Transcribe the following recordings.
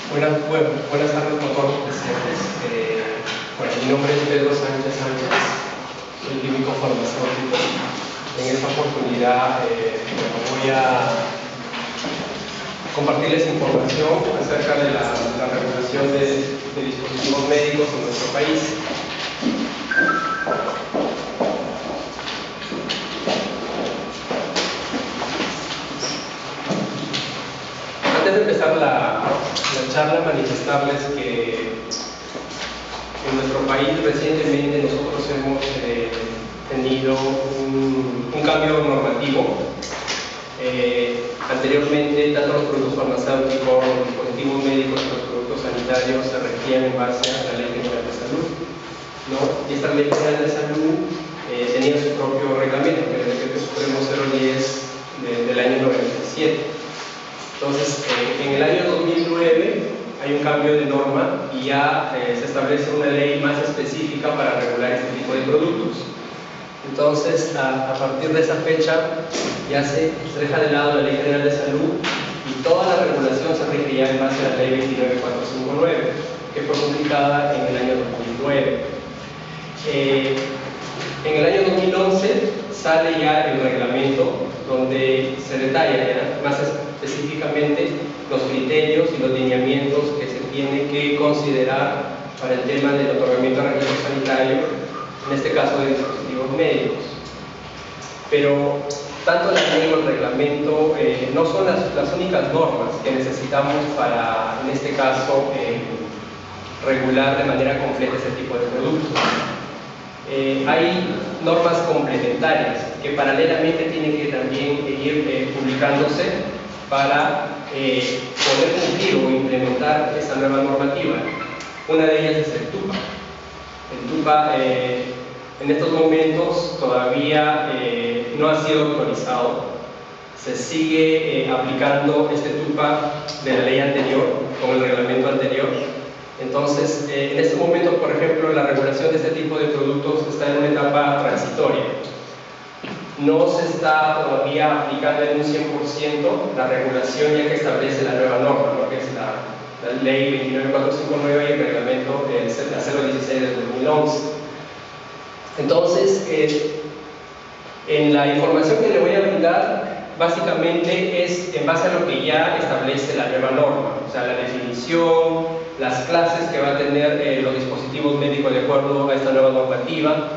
Buenas tardes a todos los presentes. Mi nombre es Pedro Sánchez, soy químico farmacéutico. En esta oportunidad voy a compartirles información acerca de la regulación de dispositivos médicos en nuestro país. Antes de empezar la charla, manifestarles que en nuestro país recientemente nosotros hemos tenido un cambio normativo. Anteriormente, tanto los productos farmacéuticos, los dispositivos médicos y los productos sanitarios se regían en base a la Ley General de Salud, ¿no? Y esta Ley General de Salud tenía su propio reglamento, que era el Decreto Supremo 010 del año 97. Entonces, en el año 2009 hay un cambio de norma y ya se establece una ley más específica para regular este tipo de productos. Entonces, a partir de esa fecha ya se deja de lado la Ley General de Salud y toda la regulación se rige ya en base a la Ley 29459, que fue publicada en el año 2009. En el año 2011 sale ya el reglamento donde se detalla ya más específicamente los criterios y los lineamientos que se tienen que considerar para el tema del otorgamiento de registro sanitario, en este caso de dispositivos médicos. Pero tanto la ley como el reglamento no son las únicas normas que necesitamos para, en este caso, regular de manera completa este tipo de productos. Hay normas complementarias que paralelamente tienen que también ir publicándose para poder cumplir o implementar esta nueva normativa. Una de ellas es el TUPA. El TUPA en estos momentos todavía no ha sido actualizado. Se sigue aplicando este TUPA de la ley anterior, con el reglamento anterior. Entonces, en este momento, por ejemplo, la regulación de este tipo de productos está en una etapa transitoria. No se está todavía aplicando en un 100% la regulación ya que establece la nueva norma, ¿no? Que es la ley 29459 y el reglamento la 016 del 2011. Entonces, en la información que le voy a brindar, básicamente es en base a lo que ya establece la nueva norma, o sea, la definición, las clases que va a tener los dispositivos médicos de acuerdo a esta nueva normativa,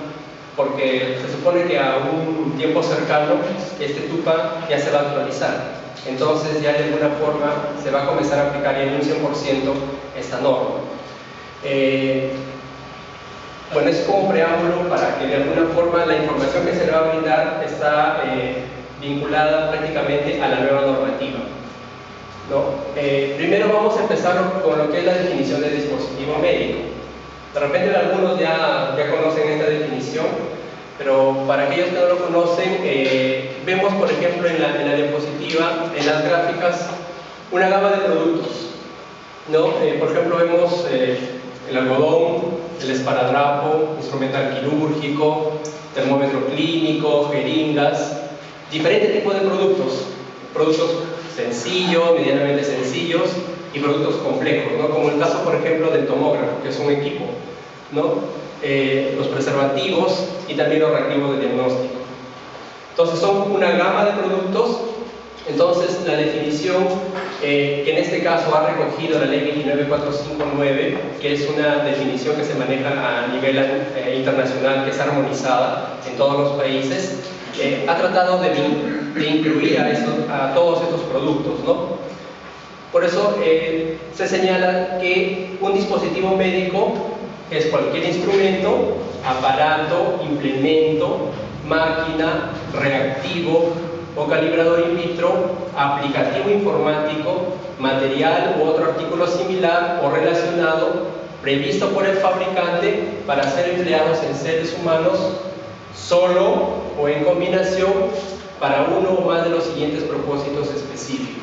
porque se supone que a un tiempo cercano este TUPA ya se va a actualizar. Entonces ya de alguna forma se va a comenzar a aplicar ya en un 100% esta norma. Bueno, es como preámbulo para que de alguna forma la información que se le va a brindar está vinculada prácticamente a la nueva normativa, ¿no? Primero vamos a empezar con lo que es la definición de dispositivo médico. De repente algunos ya conocen esta definición, pero para aquellos que no lo conocen, vemos por ejemplo en la diapositiva, en las gráficas, una gama de productos, ¿no? Por ejemplo vemos el algodón, el esparadrapo, instrumental quirúrgico, termómetro clínico, jeringas, diferentes tipos de productos sencillos, medianamente sencillos y productos complejos, ¿no? Como el caso, por ejemplo, del tomógrafo, que es un equipo, ¿no? Los preservativos y también los reactivos de diagnóstico. Entonces son una gama de productos. Entonces la definición que en este caso ha recogido la ley 29459, que es una definición que se maneja a nivel internacional, que es armonizada en todos los países, ha tratado de incluir a todos estos productos, ¿no? Por eso se señala que un dispositivo médico es cualquier instrumento, aparato, implemento, máquina, reactivo o calibrador in vitro, aplicativo informático, material u otro artículo similar o relacionado previsto por el fabricante para ser empleados en seres humanos solo o en combinación para uno o más de los siguientes propósitos específicos.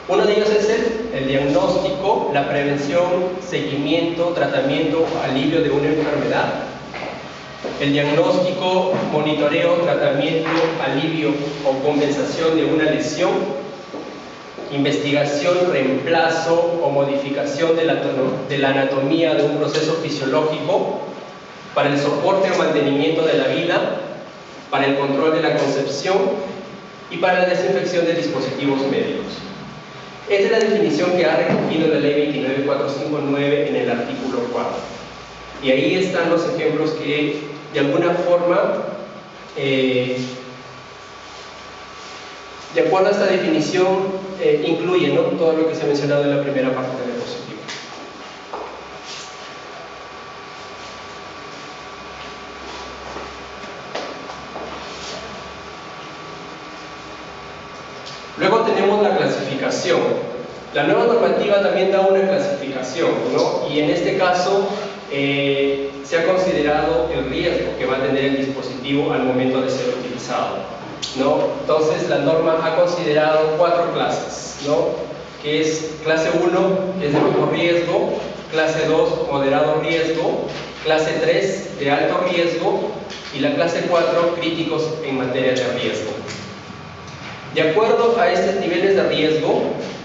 Uno de ellos es el diagnóstico, la prevención, seguimiento, tratamiento, alivio de una enfermedad. El diagnóstico, monitoreo, tratamiento, alivio o compensación de una lesión, investigación, reemplazo o modificación de la anatomía de un proceso fisiológico, para el soporte o mantenimiento de la vida, para el control de la concepción y para la desinfección de dispositivos médicos. Esta es la definición que ha recogido la Ley 29459 en el artículo 4. Y ahí están los ejemplos que, de alguna forma, de acuerdo a esta definición, incluye, ¿no?, todo lo que se ha mencionado en la primera parte de la diapositiva. Luego tenemos la clasificación. La nueva normativa también da una clasificación, ¿no? Y en este caso se ha considerado el riesgo que va a tener el dispositivo al momento de ser utilizado, ¿no? Entonces la norma ha considerado 4 clases, ¿no?, que es clase 1, que es de bajo riesgo, clase 2, moderado riesgo, clase 3, de alto riesgo, y la clase 4, críticos en materia de riesgo. De acuerdo a estos niveles de riesgo,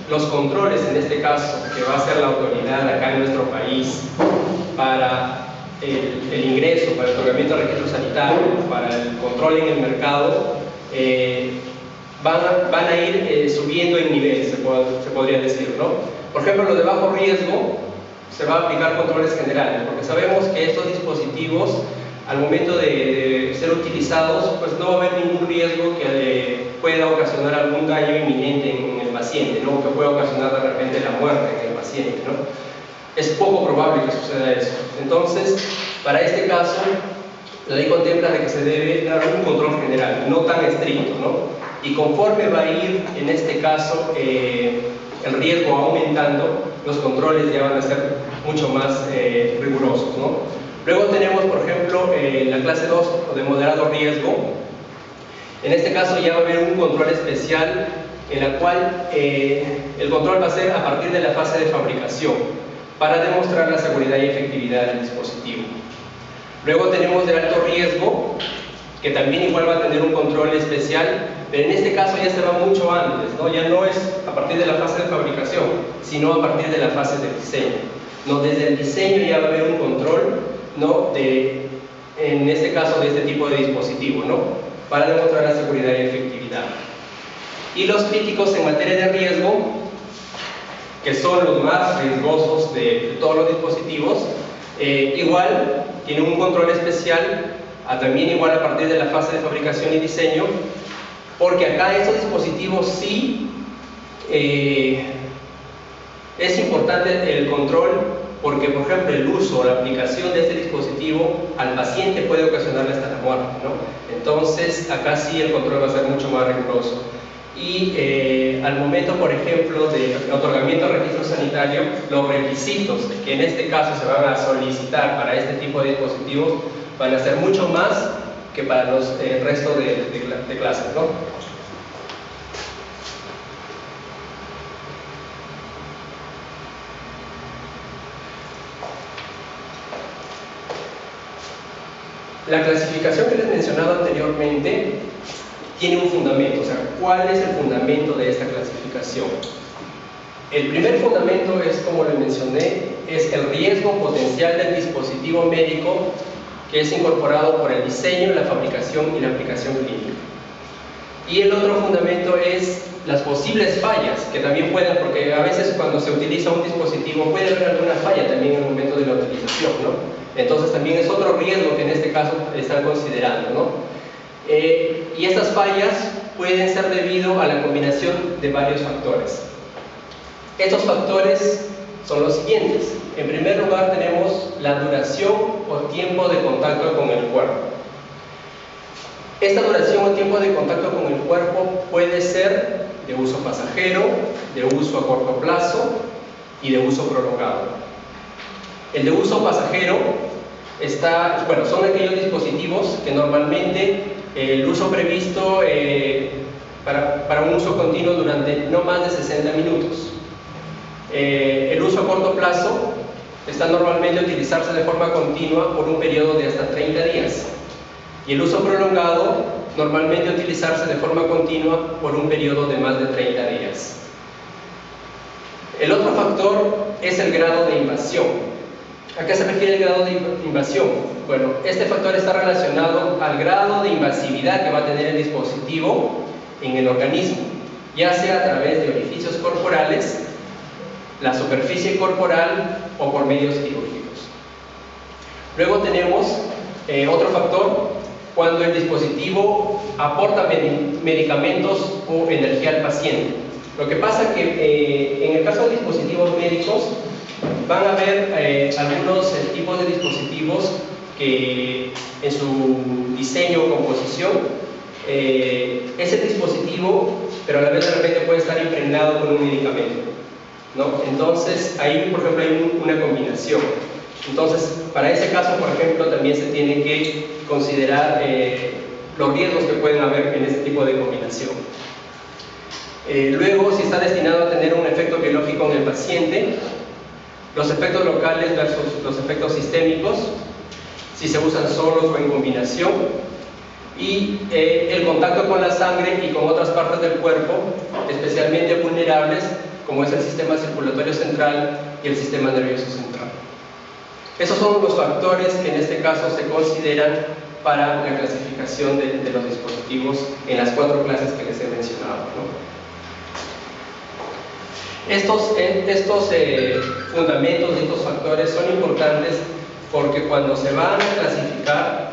los controles, en este caso, que va a ser la autoridad acá en nuestro país para el ingreso, para el otorgamiento de registro sanitario, para el control en el mercado, van a ir subiendo en nivel, se podría decir, ¿no? Por ejemplo, los de bajo riesgo se va a aplicar controles generales, porque sabemos que estos dispositivos, al momento de ser utilizados, pues no va a haber ningún riesgo que pueda ocasionar algún daño inminente en el paciente, ¿no?, que pueda ocasionar de repente la muerte en el paciente, ¿no? Es poco probable que suceda eso. Entonces, para este caso, la ley contempla de que se debe dar un control general, no tan estricto, ¿no? Y conforme va a ir, en este caso, el riesgo aumentando, los controles ya van a ser mucho más rigurosos, ¿no? Luego tenemos, por ejemplo, la clase 2 o de moderado riesgo. En este caso ya va a haber un control especial en la cual el control va a ser a partir de la fase de fabricación para demostrar la seguridad y efectividad del dispositivo. Luego tenemos el alto riesgo, que también igual va a tener un control especial, pero en este caso ya se va mucho antes, ¿no? Ya no es a partir de la fase de fabricación, sino a partir de la fase de diseño, ¿no? Desde el diseño ya va a haber un control, ¿no?, en este caso de este tipo de dispositivo, ¿no?, para demostrar la seguridad y efectividad. Y los críticos en materia de riesgo, que son los más riesgosos de todos los dispositivos, igual tienen un control especial, también igual a partir de la fase de fabricación y diseño, porque acá estos dispositivos sí es importante el control, porque, por ejemplo, el uso o la aplicación de este dispositivo al paciente puede ocasionarle hasta la muerte, ¿no? Entonces, acá sí el control va a ser mucho más riguroso. Y al momento, por ejemplo, de otorgamiento de registro sanitario, los requisitos que en este caso se van a solicitar para este tipo de dispositivos van a ser mucho más que para los resto de clases, ¿no? La clasificación que les he mencionado anteriormente tiene un fundamento, o sea, ¿cuál es el fundamento de esta clasificación? El primer fundamento es, como les mencioné, es el riesgo potencial del dispositivo médico que es incorporado por el diseño, la fabricación y la aplicación clínica. Y el otro fundamento es las posibles fallas, que también pueden, porque a veces cuando se utiliza un dispositivo puede haber alguna falla también en el momento de la utilización, ¿no? Entonces también es otro riesgo que en este caso están considerando, ¿no? Y estas fallas pueden ser debido a la combinación de varios factores. Estos factores son los siguientes. En primer lugar tenemos la duración o tiempo de contacto con el cuerpo. Esta duración o tiempo de contacto con el cuerpo puede ser de uso pasajero, de uso a corto plazo y de uso prolongado. El de uso pasajero son aquellos dispositivos que normalmente el uso previsto para un uso continuo durante no más de 60 minutos. El uso a corto plazo está normalmente a utilizarse de forma continua por un periodo de hasta 30 días. Y el uso prolongado normalmente utilizarse de forma continua por un periodo de más de 30 días. El otro factor es el grado de invasión. ¿A qué se refiere el grado de invasión? Bueno, este factor está relacionado al grado de invasividad que va a tener el dispositivo en el organismo, ya sea a través de orificios corporales, la superficie corporal o por medios quirúrgicos. Luego tenemos otro factor, cuando el dispositivo aporta medicamentos o energía al paciente. Lo que pasa es que en el caso de dispositivos médicos van a haber algunos tipos de dispositivos que en su diseño o composición es el dispositivo, pero a la vez de repente puede estar impregnado con un medicamento, ¿no? Entonces ahí por ejemplo hay una combinación. Entonces para ese caso por ejemplo también se tiene que considerar los riesgos que pueden haber en este tipo de combinación. Luego, si está destinado a tener un efecto biológico en el paciente, los efectos locales versus los efectos sistémicos, si se usan solos o en combinación, y el contacto con la sangre y con otras partes del cuerpo, especialmente vulnerables, como es el sistema circulatorio central y el sistema nervioso central. Esos son los factores que en este caso se consideran para la clasificación de los dispositivos en las 4 clases que les he mencionado, ¿no? Estos fundamentos y estos factores son importantes porque cuando se van a clasificar,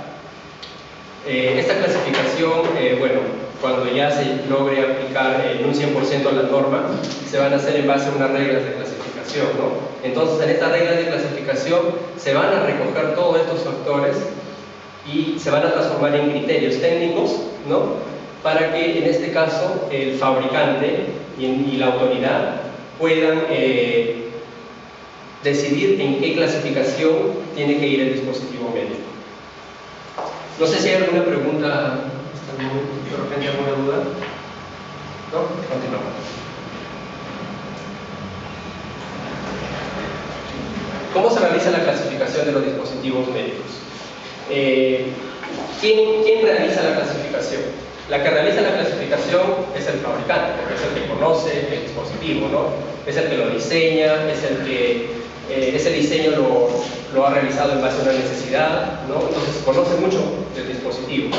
esta clasificación, bueno, cuando ya se logre aplicar en un 100% la norma, se van a hacer en base a unas reglas de clasificación, ¿no? Entonces, en estas reglas de clasificación se van a recoger todos estos factores y se van a transformar en criterios técnicos, ¿no? Para que, en este caso, el fabricante y la autoridad puedan decidir en qué clasificación tiene que ir el dispositivo médico. No sé si hay alguna pregunta hasta el momento, de repente alguna duda. ¿No? Continuamos. ¿Cómo se realiza la clasificación de los dispositivos médicos? ¿Quién realiza la clasificación? La que realiza la clasificación es el fabricante, porque es el que conoce el dispositivo, ¿no? Es el que lo diseña, es el que ese diseño lo ha realizado en base a una necesidad, ¿no? Entonces conoce mucho del dispositivo.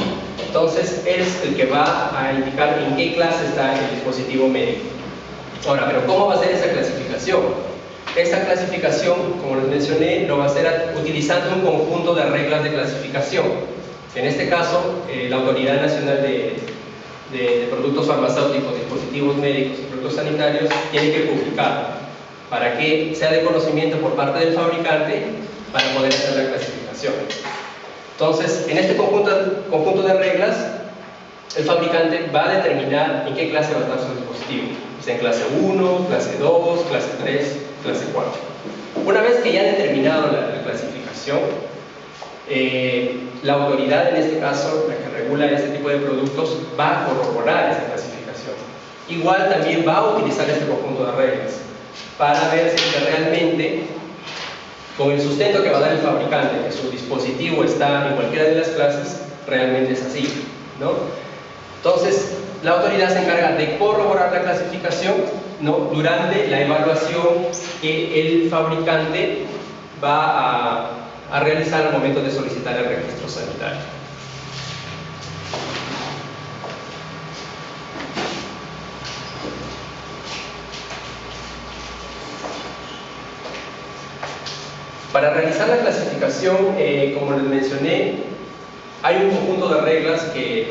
Entonces es el que va a indicar en qué clase está el dispositivo médico. Ahora, ¿pero cómo va a ser esa clasificación? Esta clasificación, como les mencioné, lo va a hacer utilizando un conjunto de reglas de clasificación. En este caso, la Autoridad Nacional de Productos Farmacéuticos, Dispositivos Médicos y Productos Sanitarios tiene que publicar para que sea de conocimiento por parte del fabricante para poder hacer la clasificación. Entonces, en este conjunto de reglas, el fabricante va a determinar en qué clase va a estar su dispositivo, sea en clase 1, clase 2, clase 3, clase 4. Una vez que ya ha determinado la clasificación, la autoridad, en este caso, la que regula este tipo de productos, va a corroborar esa clasificación. Igual también va a utilizar este conjunto de reglas para ver si realmente, con el sustento que va a dar el fabricante, que su dispositivo está en cualquiera de las clases, realmente es así, ¿no? Entonces, la autoridad se encarga de corroborar la clasificación, ¿no? Durante la evaluación que el fabricante va a realizar al momento de solicitar el registro sanitario. Para realizar la clasificación, como les mencioné, hay un conjunto de reglas que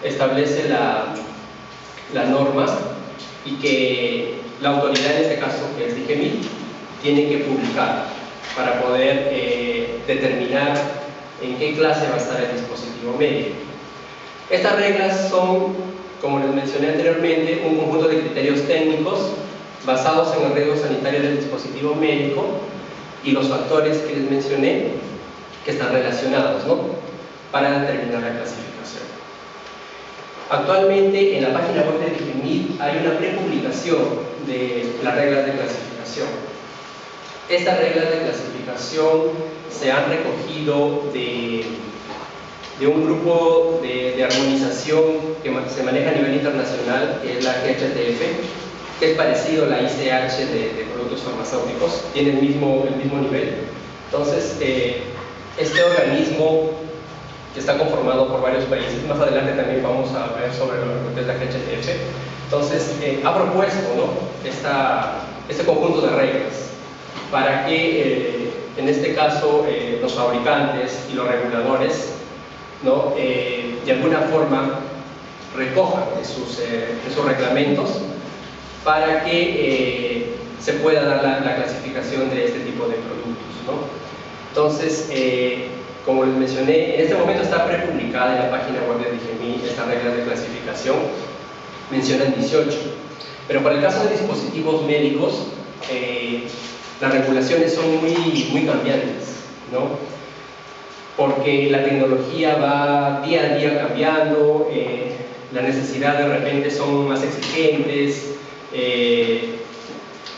establece la norma y que la autoridad, en este caso, que es DIGEMIT, tiene que publicar para poder determinar en qué clase va a estar el dispositivo médico. Estas reglas son, como les mencioné anteriormente, un conjunto de criterios técnicos basados en el riesgo sanitario del dispositivo médico y los factores que les mencioné que están relacionados, ¿no? Para determinar la clasificación. Actualmente en la página web de DIGEMIT hay una prepublicación de las reglas de clasificación. Estas reglas de clasificación se han recogido de de un grupo de armonización que se maneja a nivel internacional, que es la GHTF, que es parecido a la ICH de productos farmacéuticos, tiene el mismo nivel. Entonces, este organismo, que está conformado por varios países, más adelante también vamos a ver sobre lo que es la GHTF, entonces ha propuesto, ¿no?, este conjunto de reglas para que, en este caso, los fabricantes y los reguladores, ¿no?, de alguna forma recojan de sus reglamentos para que se pueda dar la clasificación de este tipo de productos, ¿no? Entonces, como les mencioné, en este momento está prepublicada en la página web de DIGEMIT estas reglas de clasificación, mencionan 18, pero para el caso de dispositivos médicos, las regulaciones son muy cambiantes, ¿no? Porque la tecnología va día a día cambiando, las necesidades de repente son más exigentes,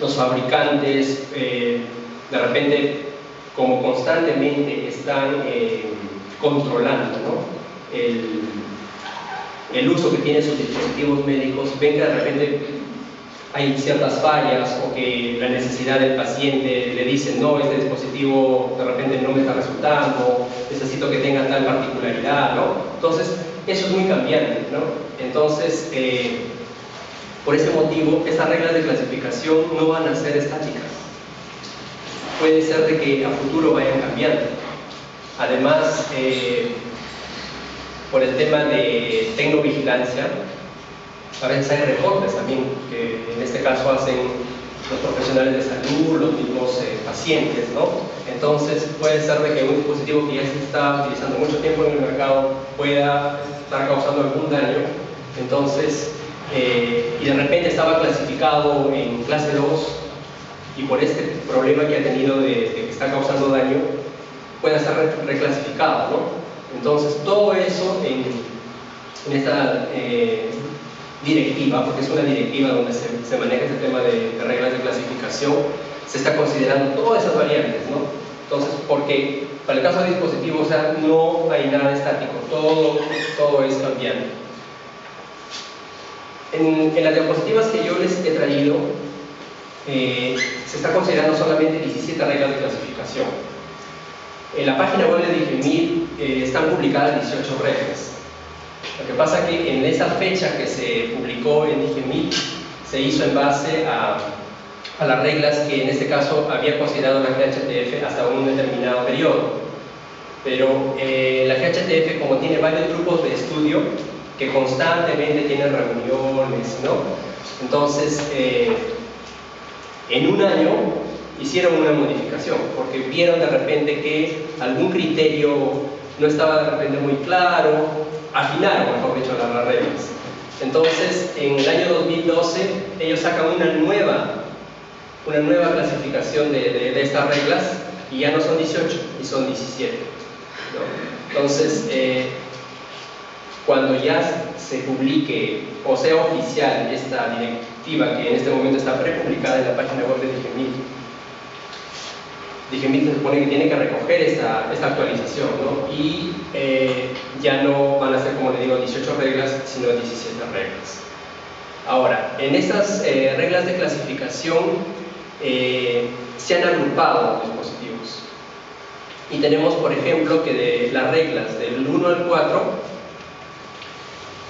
los fabricantes de repente, como constantemente están controlando, ¿no?, el uso que tienen sus dispositivos médicos, ven que de repente hay ciertas fallas o que la necesidad del paciente le dice: no, este dispositivo de repente no me está resultando, necesito que tenga tal particularidad, ¿no? Entonces, eso es muy cambiante, ¿no? Entonces, por ese motivo, estas reglas de clasificación no van a ser estáticas. Puede ser de que a futuro vayan cambiando. Además, por el tema de tecnovigilancia, a veces hay reportes también que en este caso hacen los profesionales de salud, los mismos pacientes, ¿no? Entonces puede ser de que un dispositivo que ya se está utilizando mucho tiempo en el mercado pueda estar causando algún daño. Entonces, y de repente estaba clasificado en clase 2 y por este problema que ha tenido de que está causando daño pueda ser reclasificado, ¿no? Entonces todo eso en esta directiva, porque es una directiva donde se maneja este tema de reglas de clasificación, se está considerando todas esas variantes, ¿no? Entonces, porque para el caso de dispositivos, o sea, no hay nada estático, todo es cambiante. En las diapositivas que yo les he traído, se está considerando solamente 17 reglas de clasificación. En la página web de DIGEMIT están publicadas 18 reglas. Lo que pasa es que en esa fecha que se publicó en DIGEMIT se hizo en base a las reglas que en este caso había considerado la GHTF hasta un determinado periodo. Pero la GHTF, como tiene varios grupos de estudio que constantemente tienen reuniones, ¿no? Entonces, en un año hicieron una modificación porque vieron de repente que algún criterio no estaba de repente muy claro, afinaron, mejor dicho, las reglas. Entonces, en el año 2012, ellos sacan una nueva clasificación de estas reglas y ya no son 18, y son 17, ¿no? Entonces, cuando ya se publique o sea oficial esta directiva, que en este momento está prepublicada en la página web de DIGEMIT se supone que tiene que recoger esta actualización, ¿no? Y ya no van a ser, como le digo, 18 reglas, sino 17 reglas. Ahora, en estas reglas de clasificación se han agrupado los dispositivos. Y tenemos, por ejemplo, que de las reglas del 1 al 4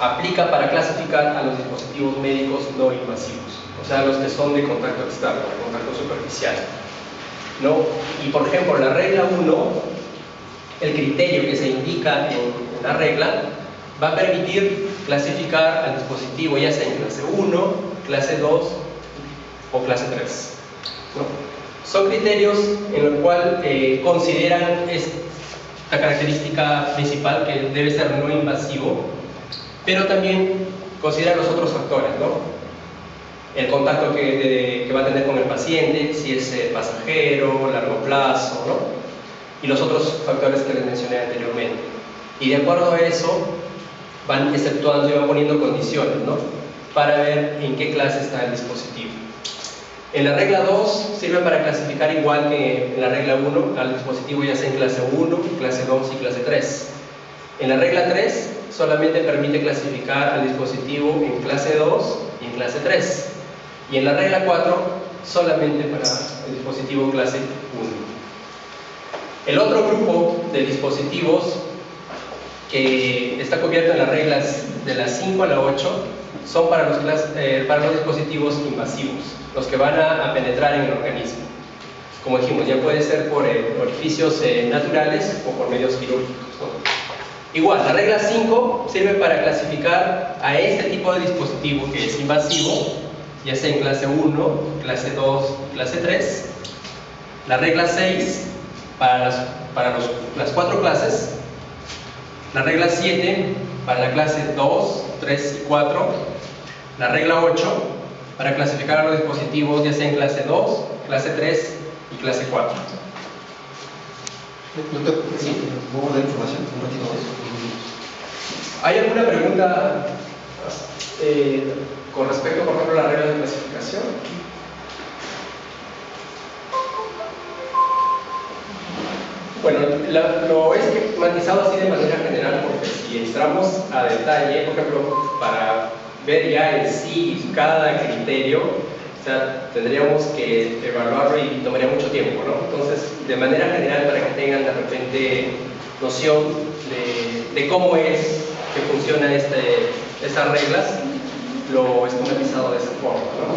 aplica para clasificar a los dispositivos médicos no invasivos, o sea, los que son de contacto externo, de contacto superficial, ¿no? Y por ejemplo, la regla 1, el criterio que se indica en la regla va a permitir clasificar al dispositivo ya sea en clase 1, clase 2 o clase 3, ¿no? Son criterios en los cuales consideran esta característica principal, que debe ser no invasivo, pero también consideran los otros factores, ¿no? El contacto que va a tener con el paciente, si es pasajero, largo plazo, ¿no? Y los otros factores que les mencioné anteriormente. Y de acuerdo a eso, van exceptuando y van poniendo condiciones, ¿no? Para ver en qué clase está el dispositivo. En la regla 2 sirve para clasificar igual que en la regla 1 al dispositivo, ya sea en clase 1, clase 2 y clase 3. En la regla 3 solamente permite clasificar al dispositivo en clase 2 y en clase 3. Y en la regla 4 solamente para el dispositivo clase 1. El otro grupo de dispositivos que está cubierto en las reglas de las 5 a la 8 son para los dispositivos invasivos, los que van a penetrar en el organismo. Como dijimos, ya puede ser por orificios naturales o por medios quirúrgicos, ¿no? Igual, la regla 5 sirve para clasificar a este tipo de dispositivo que es invasivo, ya sea en clase 1, clase 2, clase 3. La regla 6 para las 4 clases. La regla 7 para la clase 2, 3 y 4. La regla 8 para clasificar a los dispositivos ya sea en clase 2, clase 3 y clase 4. ¿Sí? ¿Puedo dar información un ratito más? ¿Hay alguna pregunta con respecto, por ejemplo, a las reglas de clasificación? Bueno, lo he esquematizado así de manera general porque si entramos a detalle, por ejemplo, para ver ya en sí cada criterio, o sea, tendríamos que evaluarlo y tomaría mucho tiempo, ¿no? Entonces, de manera general, para que tengan de repente noción de cómo es que funcionan estas reglas, lo he esquematizado de esa forma, ¿no?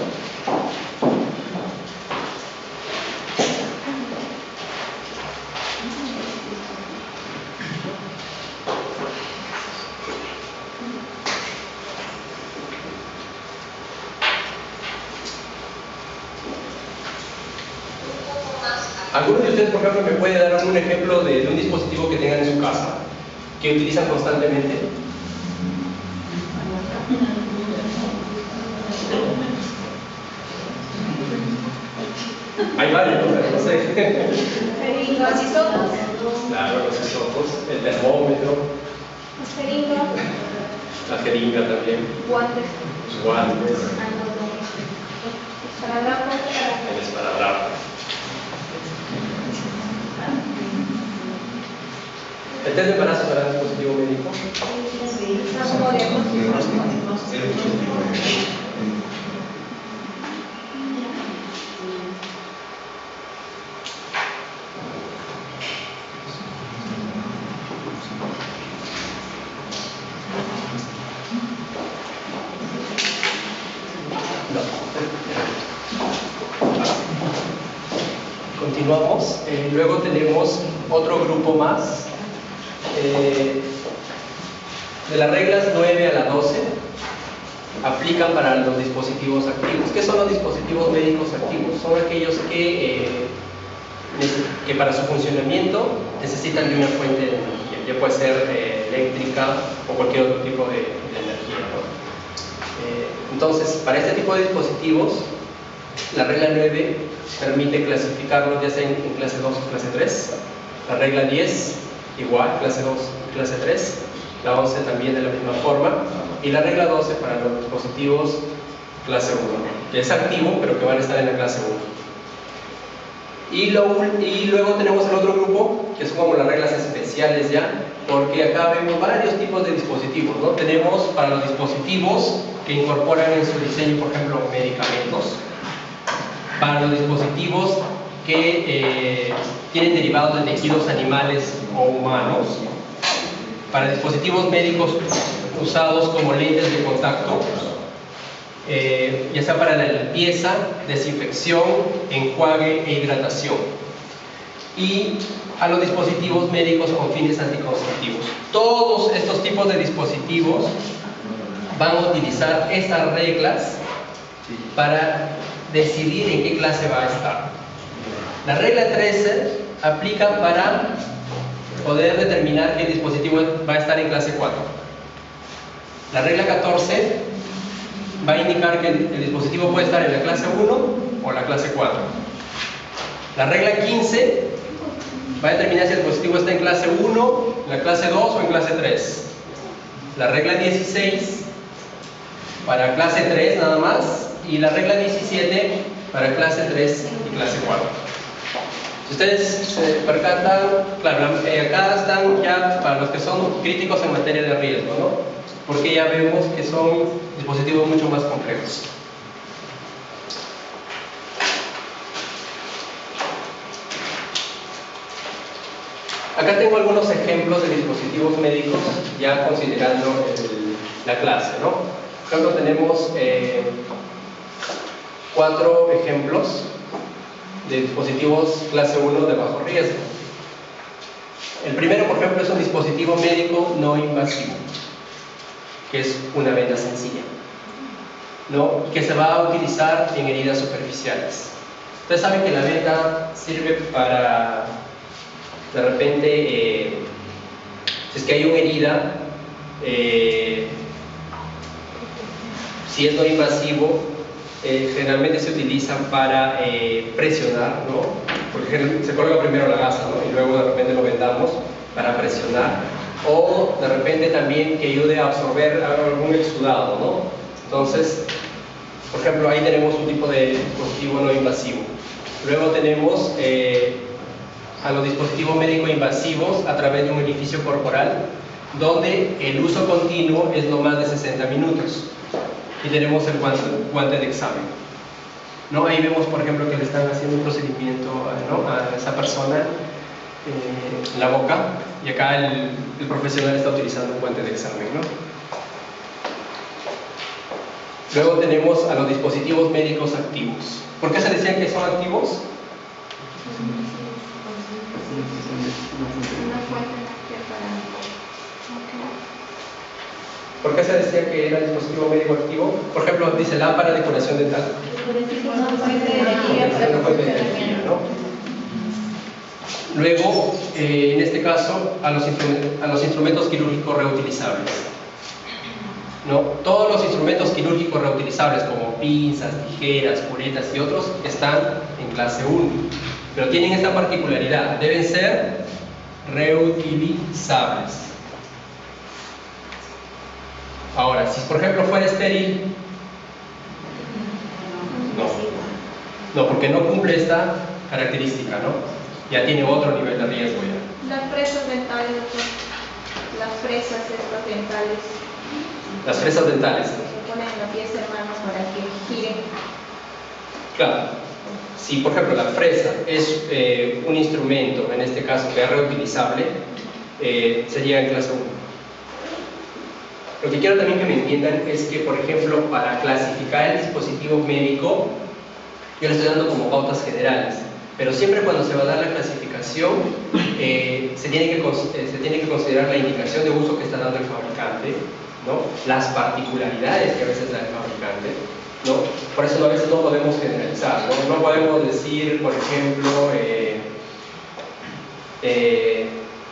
¿Alguno de ustedes, por ejemplo, me puede dar algún ejemplo de un dispositivo que tengan en su casa, que utilizan constantemente? Hay varios, no sé. Los hisopos. Claro, los hisopos, el termómetro, Los jeringas. la jeringa también, Guantes. los guantes, Esparadrapos. el esparadrapo. ¿El test de embarazo será un dispositivo médico? Como diagnóstico. Continuamos. Luego tenemos otro grupo más. De las reglas 9 a la 12 aplican para los dispositivos activos. ¿Qué son los dispositivos médicos activos? Son aquellos que para su funcionamiento necesitan de una fuente de energía. Ya puede ser eléctrica o cualquier otro tipo de energía, ¿no? Entonces, para este tipo de dispositivos, la regla 9 permite clasificarlos ya sea en clase 2 o clase 3. La regla 10, igual, clase 2 y clase 3. La 11 también de la misma forma. Y la regla 12 para los dispositivos clase 1, que es activo, pero que van a estar en la clase 1. Y luego tenemos el otro grupo, que son como las reglas especiales ya, porque acá vemos varios tipos de dispositivos, ¿no? Tenemos para los dispositivos que incorporan en su diseño, por ejemplo, medicamentos. Para los dispositivos que tienen derivados de tejidos animales o humanos. Para dispositivos médicos usados como lentes de contacto, ya sea para la limpieza, desinfección, enjuague e hidratación. Y a los dispositivos médicos con fines anticonceptivos. Todos estos tipos de dispositivos van a utilizar estas reglas para decidir en qué clase va a estar. La regla 13 aplica para poder determinar que el dispositivo va a estar en clase 4. La regla 14 va a indicar que el dispositivo puede estar en la clase 1 o la clase 4. La regla 15 va a determinar si el dispositivo está en clase 1, la clase 2 o en clase 3. La regla 16 para clase 3 nada más, y la regla 17 para clase 3 y clase 4. Si ustedes se percatan, claro, acá están ya para los que son críticos en materia de riesgo, ¿no? Porque ya vemos que son dispositivos mucho más complejos. Acá tengo algunos ejemplos de dispositivos médicos ya considerando la clase, ¿no? Por ejemplo, tenemos 4 ejemplos de dispositivos clase 1 de bajo riesgo. El primero, por ejemplo, es un dispositivo médico no invasivo, que es una venda sencilla, ¿no? Que se va a utilizar en heridas superficiales. Ustedes saben que la venda sirve para, de repente, si es que hay una herida, si es no invasivo, generalmente se utilizan para presionar, ¿no? Porque se coloca primero la gasa, ¿no? Y luego de repente lo vendamos para presionar, o de repente también que ayude a absorber algún exudado, ¿no? Entonces, por ejemplo, ahí tenemos un tipo de dispositivo no invasivo. Luego tenemos a los dispositivos médico invasivos a través de un orificio corporal, donde el uso continuo es no más de 60 minutos. Y tenemos el guante de examen, ¿no? Ahí vemos, por ejemplo, que le están haciendo un procedimiento, ¿no?, a esa persona en la boca, y acá el profesional está utilizando un guante de examen, ¿no? Luego tenemos a los dispositivos médicos activos. ¿Por qué se decían que son activos? ¿Por qué se decía que era dispositivo médico activo? Por ejemplo, dice lámpara de curación dental. Una fuente de energía para Una fuente de energía, ¿no? Luego, en este caso, a los instrumentos quirúrgicos reutilizables, ¿no? Todos los instrumentos quirúrgicos reutilizables, como pinzas, tijeras, curetas y otros, están en clase 1. Pero tienen esta particularidad: deben ser reutilizables. Ahora, si por ejemplo fuera estéril, no, porque no cumple esta característica, ¿no? Ya tiene otro nivel de riesgo ya. Las fresas dentales, doctor. Las fresas estas dentales. Las fresas dentales. Se ponen en la pieza, hermanos, para que giren. Claro. Si por ejemplo la fresa es un instrumento, en este caso que es reutilizable, sería en clase 1. Lo que quiero también que me entiendan es que, por ejemplo, para clasificar el dispositivo médico, yo le estoy dando como pautas generales, pero siempre cuando se va a dar la clasificación, se tiene que considerar la indicación de uso que está dando el fabricante, ¿no? Las particularidades que a veces da el fabricante, ¿no? Por eso a veces no podemos generalizar, ¿no? No podemos decir, por ejemplo,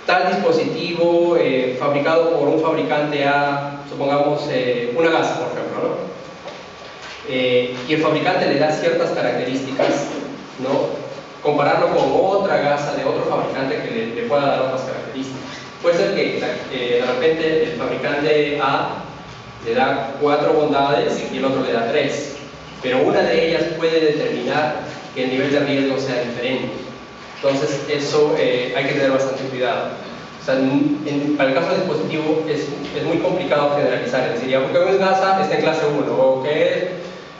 tal dispositivo fabricado por un fabricante A, supongamos una gasa, por ejemplo, ¿no? Y el fabricante le da ciertas características, ¿no? Compararlo con otra gasa de otro fabricante que le pueda dar otras características. Puede ser que de repente el fabricante A le da 4 bondades y el otro le da 3, pero una de ellas puede determinar que el nivel de riesgo sea diferente. Entonces eso hay que tener bastante cuidado. O sea, para el caso del dispositivo es muy complicado generalizar, es decir, ya porque es gasa está en clase 1,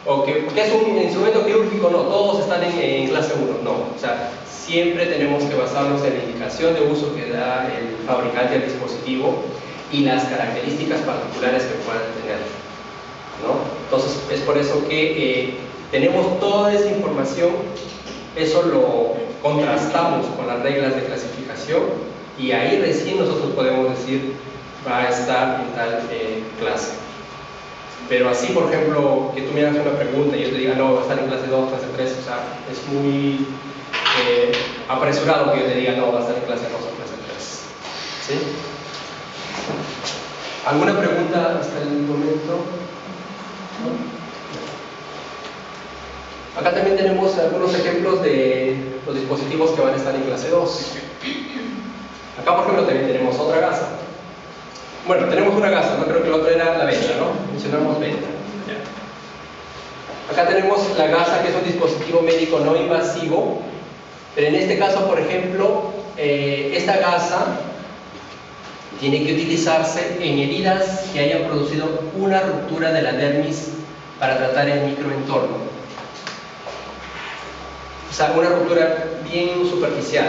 o que es un instrumento quirúrgico, no, todos están en clase 1, no. O sea, siempre tenemos que basarnos en la indicación de uso que da el fabricante del dispositivo y las características particulares que puedan tener, ¿no? Entonces, es por eso que tenemos toda esa información, eso lo contrastamos con las reglas de clasificación y ahí recién nosotros podemos decir va a estar en tal clase. Pero así, por ejemplo, que tú me hagas una pregunta y yo te diga no, va a estar en clase 2, clase 3, o sea, es muy apresurado que yo te diga no, va a estar en clase 2 o clase 3. ¿Sí? ¿Alguna pregunta hasta el momento? ¿No? Acá también tenemos algunos ejemplos de los dispositivos que van a estar en clase 2. Acá, por ejemplo, también tenemos otra gasa. Bueno, tenemos una gasa, ¿no? Creo que la otra era la venda, ¿no? Mencionamos venda. Acá tenemos la gasa, que es un dispositivo médico no invasivo, Pero en este caso, por ejemplo, esta gasa tiene que utilizarse en heridas que hayan producido una ruptura de la dermis para tratar el microentorno. O sea, una ruptura bien superficial.